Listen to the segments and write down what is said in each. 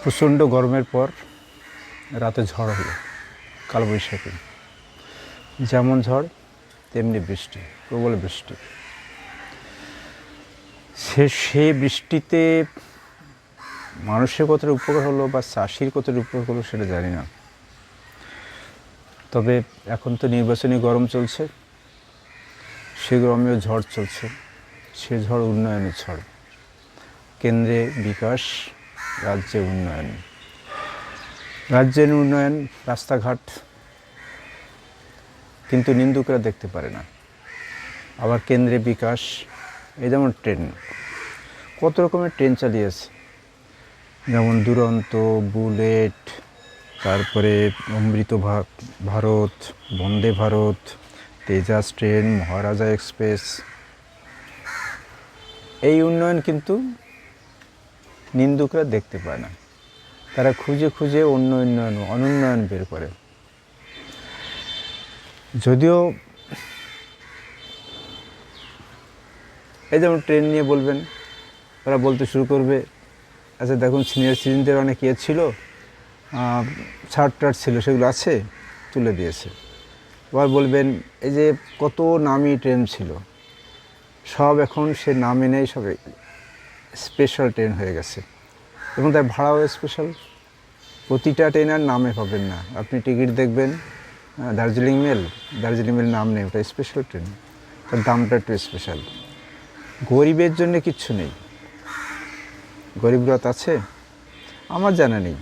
প্রচণ্ড গরমের পর রাতে ঝড় হলো, কালবৈশাখী। যেমন ঝড় তেমনি বৃষ্টি, প্রবল বৃষ্টি। সে বৃষ্টিতে মানুষের কতটা উপকার হলো বা চাষির কতটা উপকার হলো সেটা জানি না। তবে এখন তো নির্বাচনী গরম চলছে, সে গরমেও ঝড় চলছে। সে ঝড় উন্নয়নের ঝড়। কেন্দ্রে বিকাশ, রাজ্যে উন্নয়ন। রাজ্যের উন্নয়ন, রাস্তাঘাট, কিন্তু নিন্দুকরা দেখতে পারে না। আবার কেন্দ্রে বিকাশ, এই যেমন ট্রেন, কত রকমের ট্রেন চালিয়েছে, যেমন দুরন্ত, বুলেট, তারপরে অমৃত ভারত, বন্দে ভারত, তেজাস ট্রেন, মহারাজা এক্সপ্রেস। এই উন্নয়ন কিন্তু নিন্দুকরা দেখতে পায় না। তারা খুঁজে খুঁজে অন্য অনুন্নয়ন বের করে। যদিও এই যেমন ট্রেন নিয়ে বলবেন, ওরা বলতে শুরু করবে, আচ্ছা দেখুন সিনিয়র সিটিজেনদের অনেক ছিল, ছাড় টাড় ছিল, সেগুলো আছে, তুলে দিয়েছে। আবার বলবেন এই যে কত নামি ট্রেন ছিল, সব এখন সে নামে নেই, সব স্পেশাল ট্রেন হয়ে গেছে এবং তার ভাড়াও স্পেশাল। প্রতিটা ট্রেন আর নামে পাবেন না। আপনি টিকিট দেখবেন দার্জিলিং মেল নাম নেই, ওটা স্পেশাল ট্রেন, তার দামটা একটু স্পেশাল। গরিবের জন্য কিচ্ছু নেই। গরিব রথ আছে? আমার জানা নেই।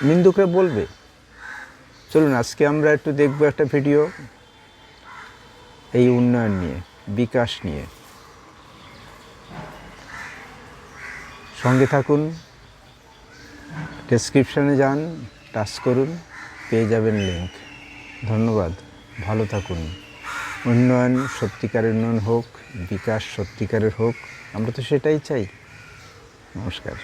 নিন্দুকরা বলবে। চলুন আজকে আমরা একটু দেখব একটা ভিডিও এই উন্নয়ন নিয়ে, বিকাশ নিয়ে। সঙ্গে থাকুন, ডেসক্রিপশানে যান, টাচ করুন, পেয়ে যাবেন লিঙ্ক। ধন্যবাদ, ভালো থাকুন। উন্নয়ন, সত্যিকারের উন্নয়ন হোক, বিকাশ সত্যিকারের হোক, আমরা তো সেটাই চাই। নমস্কার।